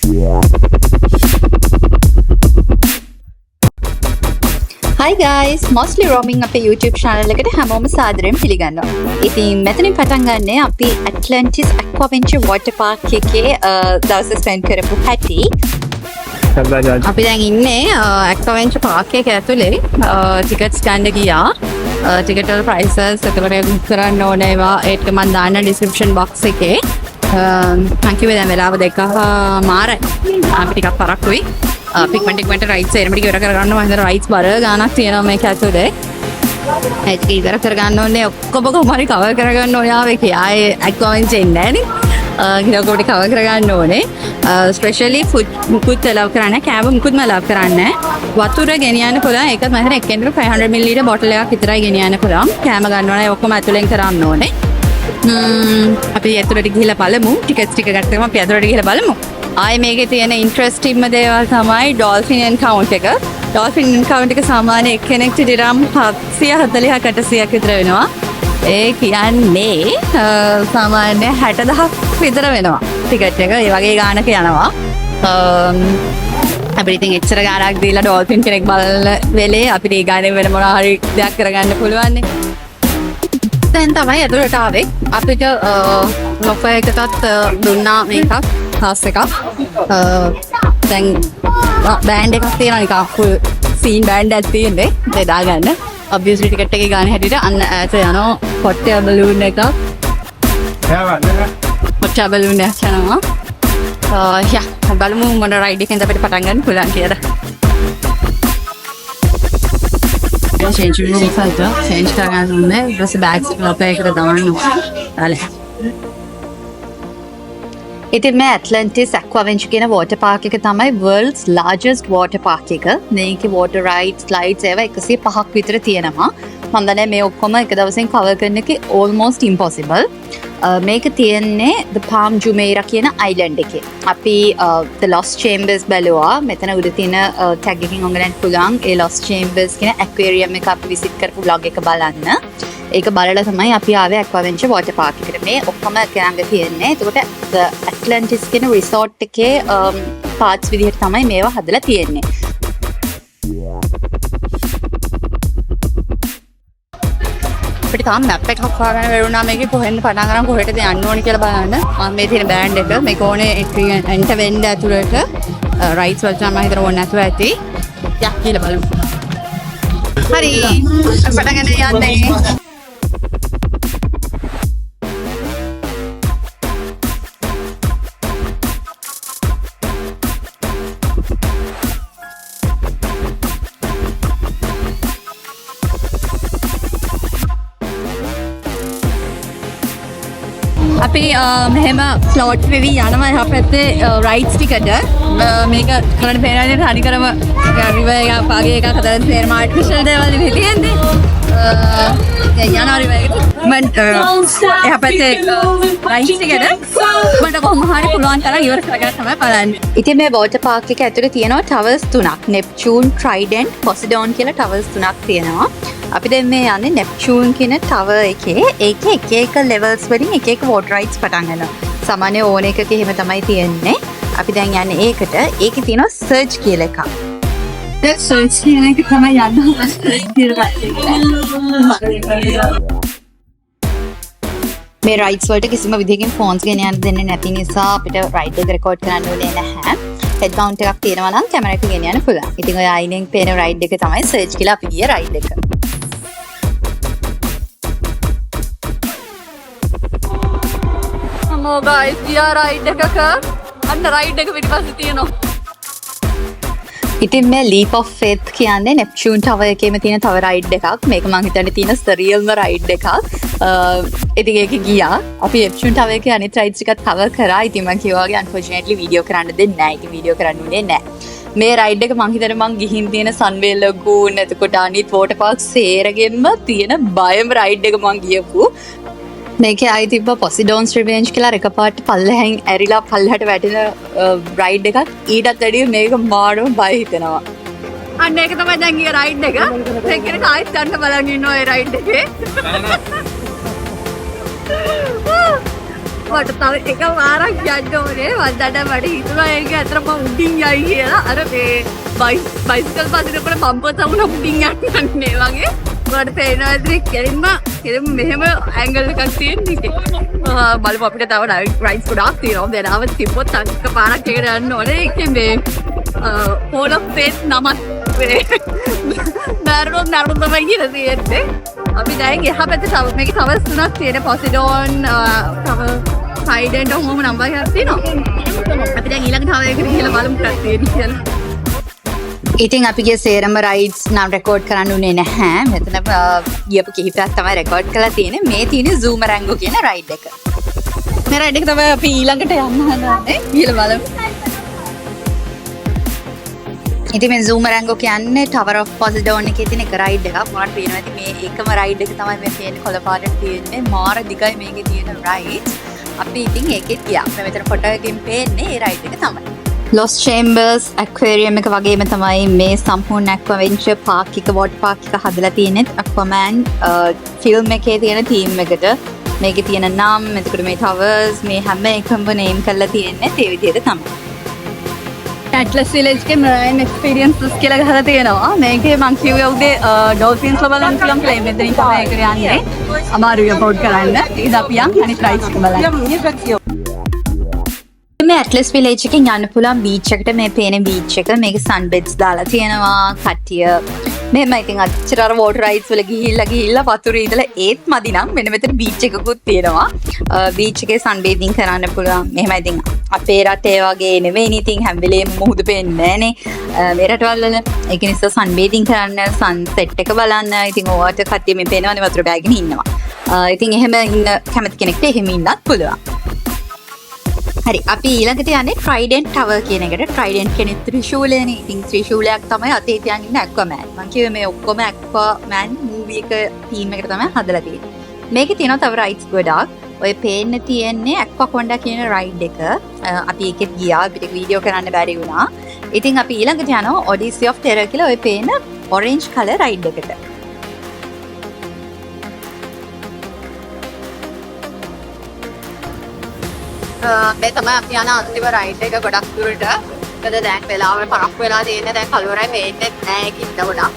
Hi guys, mostly roaming අපේ YouTube channel එකට හැමෝම සාදරයෙන් පිළිගන්නවා. ඉතින් මෙතනින් පටන් ගන්න අපි Atlantis Aquaventure Water Park එකේ දවස් ස්පෙන්ඩ් කරපු හැටි. අපි දැන් ඉන්නේ Aquaventure Park එක ඇතුලේ ටිකට්ස් ගන්න ගියා. ටිකට් වල prices එතකොට කරන්න ඕනේ ඒවා ඒක මම දාන්න description box එකේ. thank you දැන් වෙලාව 2:00 අපි ටිකක් පරක්කුයි. පික්මෙන්ට් රයිට්ස් එරමඩි ඉවර කරගන්න මම හිතන රයිට්ස් බර ගානක් තියෙනවා මේක ඇතුලේ. ඒක ඉවර කරගන්න ඕනේ ඔක්කොම කොහොමරි කවර් කරගන්න ඕනේ ආවේ ආයේ ඇක්වවෙන්චර් එන්නේ නැහනේ. ගිරකොඩි කවර් කරගන්න ඕනේ. ස්පෙෂලි ෆුඩ් මුකුත් ලව් කරන්නේ කෑම මුකුත්ම ලව් කරන්නේ වතුර ගෙනියන්න පුළුවන්. ඒකත් මම හිතන එකෙන්ට 500 ml බොටල් එකක් විතරයි ගෙනියන්න පුළුවන්. කෑම ගන්නවා නම් ඔක්කොම ඇතුලෙන් කරන්න ඕනේ. අපි ඇතුලට ගිහිල්ලා බලමු. ටිකට්ස් ටික ගත්තම අපි ඇතුලට ගිහිල්ලා බලමු. ආයේ මේකේ තියෙන ඉන්ට්‍රස්ටිංම දේවල් තමයි ඩොල්ෆින් එන්කවුන්ට් එක. ඩොල්ෆින් එන්කවුන්ට් එක සාමාන්‍ය එක්කෙනෙක්ට දිරම් 740ක් 800ක් විතර වෙනවා. ඒ කියන්නේ සාමාන්‍ය 60000ක් විතර වෙනවා ටිකට් එක. ඒ වගේ ගානක යනවා. අපිට ඉතින් එච්චර ගානක් දීලා ඩොල්ෆින් කෙනෙක් බලන වෙලේ අපිට ඒ ගානේ වෙන මොනවා හරි දෙයක් කරගන්න පුළුවන් නේ. දැන් තමයි ඇතුළට ආවේ. අපිට ලොෆර් එකටත් දුන්නා මේකක් ක්ලාස් එකක්. දැන් බෑන්ඩ් එකක් තියෙනවා නිකන් ෆුල් සීන් බෑන්ඩ් එකක් තියෙන්නේ බෙදා ගන්න. ඔබ්වියස්ලි ටිකට් එකේ ගාන හැටියට අන්න ඈත යනවා හොට් එයාර් බලූන් එකක්. හොට් එයාර් බලූන් එකක් යනවා. බලමු මොන රයිඩ් එකෙන්ද අපිට පටන් ගන්න පුළුවන් කියලා. change room filter change කරගන්න ඕනේ. ඊට පස්සේ bags ලොපේ එකට දාන්න ඕනේ. ඉතින් මේ Atlantis Aquaventure කියන water park එක තමයි world's largest water park එක. මේකේ water rides, slides ඒවා 105ක් විතර තියෙනවා. මම දන්නේ මේ ඔක්කොම එක දවසෙන් cover කරන එක almost impossible. මේක තියෙන්නේ The Palm Jumeirah කියන island එකේ. අපි The Lost Chambers බැලුවා. මෙතන උඩ තියෙන tag එකකින් ඔයගලන්ට පුළුවන් ඒ Lost Chambers කියන aquarium එක අපි visit කරපු vlog එක බලන්න. ඒක බලලා තමයි අපි ආවේ Aquaventure Water Park එකට. මේ ඔක්කොම ළඟ තියෙන්නේ. එතකොට The Atlantis කියන resort එකේ parts විදිහට තමයි මේවා හදලා තියෙන්නේ. අපිට තාම මැප් එකක් හොයාගන්න බැරුණා මේකේ කොහෙන්ද පටන් ගන්න කොහෙටද යන්න ඕනේ කියලා බලන්න. මම මේ තියෙන බෑන්ඩ් එක මේක ඕනේ එන්ටර් වෙන්න ඇතුළට රයිට්ස් වලට මම හිතන ඕනේ නැතුව ඇති. යක් කියලා බලමු. හරි. පටන් ගන්න යන්නේ. අපි මෙහෙම ෆ්ලෝට් වෙවි යනවා එහා පැත්තේ රයිඩ්ස් ටිකට. මේක කරන්න පේනනේ හරිකරම රිවර් එකක් වගේ එකක් හදලා තියෙන ආටිෆිෂල් දේවල් තියෙන්නේ. යනවා රිවර් එකට. මම එහා පැත්තේ රයිඩ්ස් ටිකට මට කොහොම හරි පුළුවන් තරම් ඉවර කරගන්න තමයි බලන්නේ. ඉතින් මේ වෝටර් පාක් එක ඇතුලේ තියෙනවා ටවර්ස් 3ක්. Neptune, Trident, Poseidon කියලා ටවර්ස් 3ක් තියෙනවා. අපි දැන් මේ යන්නේ Neptune කියන tower එකේ. ඒකේ එක එක levels වලින් එක එක water rides පටන් ගන්නවා. සාමාන්‍ය ඕන එකක එහෙම තමයි තියෙන්නේ. අපි දැන් යන්නේ ඒකට. ඒකේ තියෙනවා surge කියලා එකක්. ඒ surge කියන එක තමයි මේ rides වලට කිසිම විදිහකින් phones ගෙන යන්න දෙන්නේ නැති නිසා අපිට ride එක record කරන්න ඕනේ නැහැ. head mount එකක් තියෙනවා නම් camera එක ගෙන යන්න පුළුවන්. ඉතින් ඔය අයිනෙන් පේන ride එක තමයි surge කියලා අපි ගිය ride එක. Oh guys, we are ride එකක අන්න ride එක පිටිපස්සේ තියෙනවා. ඉතින් මේ leap of faith කියන්නේ Neptune Tower එකේම තියෙන තව ride එකක්. මේක මම හිතන්නේ තියෙන surrealම ride එකක්. ඉතින් ඒක ගියා. අපි Neptune Tower එකේ අනිත් rides ටිකත් cover කරා. ඉතින් මම කිව්වා වගේ unfortunately video කරන්න දෙන්නේ නැහැ. ඉතින් video කරන්න උනේ නැහැ. මේ ride එක මම හිතන්නේ මම ගිහින් තියෙන Sunway Lagoon එතකොට අනිත් water parks සේරගෙම තියෙන බයම ride එක මම ගියපු. මේකේ ආයි තිබ්බ Poseidon's Revenge කියලා එකපාරට පල්ලෙහෙන් ඇරිලා පල්ලෙහාට වැටෙන රයිඩ් එකක්. ඊටත් වැඩිය මේක මාරම බය හිතෙනවා. අන්න ඒක තමයි දැන් ගිය රයිඩ් එක. දැන් කෙනෙක් ආයෙත් ගන්න බලන් ඉන්නවා ඒ රයිඩ් එකේ. මට තව එක වාරක් යන්න ඕනේ. මම දැන් මට හිතුණා ඒක ඇත්තටම උඩින් යයි කියලා. අර මේ බයිසිකල් පදිනකොට බම්පර් සවුන්ඩ් උඩින් යන්නේ වගේ. මට පේනවා ඉතින් කෙලින්ම මෙහෙම ඇන්ගල් එකක් තියෙන එකේ. බලමු අපිට තව රයිඩ්ස් ගොඩාක් තියෙනවා. දැන් ආවත් තිබ්බොත් අනික පාරක් එකට යන්න ඕනේ. ඒකේ මේ හෝල් ඔෆ් ෆේත් නමත් මේ නරුණ තමයි කියලා තියෙන්නේ. අපි දැන් එහා පැත්තේ තව මේකේ තව තුනක් තියෙන පොසිඩෝන් තව සයිඩෙන්ට ඔහොම නම්බර් එකක් තියෙනවා. අපි දැන් ඊළඟ තව එකකට ගිහලා බලමු මොකක්ද තියෙන්නේ කියලා. ඉතින් අපිගේ සේරම රයිඩ්ස් නම් රෙකෝඩ් කරන්න උනේ නැහැ. මෙතන ගියපු කිහිපයක් තමයි රෙකෝඩ් කරලා තියෙන්නේ. මේ තියෙන්නේ Zoomerangoo කියන රයිඩ් එක. මේ රයිඩ් එක තමයි අපි ඊළඟට යන්න හදන්නේ. ගිහලා බලමු. ඉතින් මේ Zoomerangoo කියන්නේ Tower of Poseidon එකේ තියෙන එක රයිඩ් එකක්. මොනවද පේනවා ඉතින් මේ එකම රයිඩ් එක තමයි මේ තියෙන්නේ කොළ පාටට තියෙන්නේ. මාර දිගයි මේකේ තියෙන රයිඩ්ස්. අපි ඉතින් ඒකෙත් ගියා. මේ මෙතන ෆොටෝ එකකින් පේන්නේ ඒ රයිඩ් එක තමයි. Lost Chambers Aquarium එක වගේම තමයි මේ සම්පූර්ණ Aquaventure Park එක water park එක හදලා තියෙන්නේ Aquaman ෆිල්ම් එකේ තියෙන තීම් එකට. මේකේ තියෙන නම් එතකොට මේ towers මේ හැම එකම නේම් කරලා තියෙන්නේ ඒ විදිහට තමයි. Atlas Village එකේ marine experiences කියලා ගහලා තියෙනවා. මේකේ මං කිව්වේ උදේ dolphins බලන්න පුළුවන් කියලා. මෙතනින් තමයි ඒකට යන්නේ. අමාරුයි අපෝඩ් කරන්න. ඉතින් අපි යන් අනිත් රයිඩ්ස් එක බලන්න. මේ ඇට්ලස් විලේජ් එකෙන් යන්න පුළුවන් බීච් එකට. මේ පේන බීච් එක මේක සන්බෙඩ්ස් දාලා තියෙනවා. කට්ටිය මෙහෙම ඉතින් අච්චර අර වෝටර් රයිඩ්ස් වල ගිහිල්ලා වතුරේ ඉඳලා ඒත් මදි නම් මෙන්න මෙතන බීච් එකකුත් තියෙනවා. බීච් එකේ සන් බේදින් කරන්න පුළුවන්. මෙහෙම ඉතින් අපේ රටේ වගේ නෙවෙයි ඉතින් හැම වෙලේම මුහුද පේන්නේ නැහනේ. මේ රටවල් වල ඒක නිසා සන් බේදින් කරන්න සන්සෙට් එක බලන්න ඉතින් ඕවට කට්ටිය මේ පේනවනේ වතුර බෑගෙන ඉන්නවා. ඉතින් එහෙම ඉන්න කැමති කෙනෙක්ට එහෙම ඉන්නත් පුළුවන්. හරි අපි ඊළඟට යන්නේ Trident Tower කියන එකට. Trident කියන්නේ ත්‍රිශූලයනේ. ඉතින් ත්‍රිශූලයක් තමයි අතේ තියන් ඉන්න Aquaman. මම කිව්වේ මේ ඔක්කොම Aquaman movie එක theme එකට තමයි හදලා තියෙන්නේ. මේකේ තියෙනවා තව rides ගොඩාක්. ඔය පේන්න තියෙන්නේ Aquaconda කියන ride එක. අපි ඒකෙත් ගියා. අපිට වීඩියෝ කරන්න බැරි වුණා. ඉතින් අපි ඊළඟට යනවා Odyssey of Terror කියලා ඔය පේන orange color ride එකට. මේ තමයි අපි යන අන්තිම රයිඩ් එක ගොඩක් දුරට. මොකද දැන් වෙලාවට පරක් වෙලා තියෙන්නේ. දැන් කලවරයි මේන්නේ නැහැ කින්න ගොඩක්.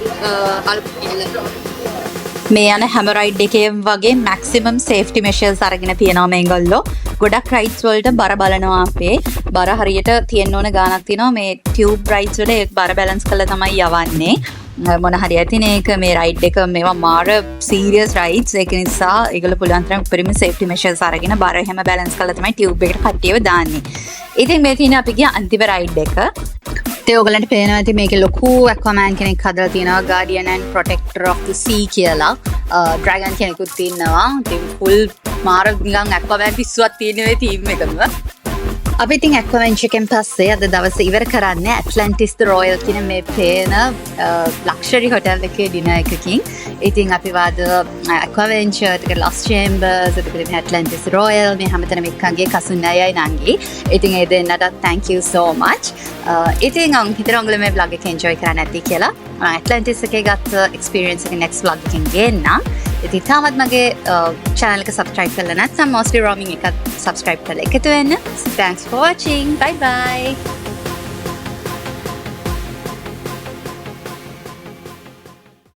මේ යන හැම රයිඩ් එකේම වගේ මැක්සිමම් සේෆ්ටි මෙෂර්ස් අරගෙන තියෙනවා මේගොල්ලෝ. ගොඩක් රයිඩ්ස් වලට බර බලනවා අපේ. බර හරියට තියෙන්න ඕන ගානක් තියෙනවා. මේ ටියුබ් රයිඩ්ස් වල ඒ බර බැලන්ස් කරලා තමයි යවන්නේ. මොන හරි ඇතින ඒක මේ රයිඩ් එක මේවා මාර සීරියස් රයිඩ්ස්. ඒක නිසා ඒගොල්ලෝ පුළුවන් තරම් උපරිම සේෆ්ටි මෙෂර්ස් අරගෙන බර හැම බැලන්ස් කරලා තමයි ටියුබ් එකට කට්ටියව දාන්නේ. ඉතින් මේ තියෙන අපි ගිය අන්තිම රයිඩ් එක. ඉතින් ඔයගලන්ට පේනවා ඉතින් මේකේ ලොකු Aquaman කෙනෙක් හදලා තියෙනවා. Guardian and Protector of the Sea කියලා. Dragon කෙනෙකුත් ඉන්නවා. ඉතින් full මාර නිකන් Aquaman පිස්සුවක් තියෙන මේ ටීම් එකම. අපි ඉතින් Aquaventure එකෙන් පස්සේ අද දවසේ ඉවර කරන්නේ Atlantis the Royal කියන මේ පේන ලක්ෂරි හොටල් එකේ ඩිනර් එකකින්. ඉතින් අපි වාද Aquaventure එක Lost Chambers එක Atlantis Royal මේ හැමතැනම එක්කන්ගේ කසුන් අයයි නංගි. ඉතින් ඒ දෙන්නට thank you so much. ඉතින් හිතනවා ඔයගොල්ලෝ මේ vlog එක enjoy කරන්න ඇති කියලා. Atlantis එකේ ගත්ත experience එක next vlog එකකින් ගේන්නම්. ඉතින් තාමත් මගේ channel එක subscribe කරලා නැත්නම් mostly roaming එකත් subscribe කරලා එකතු වෙන්න. Thanks for watching. Bye bye.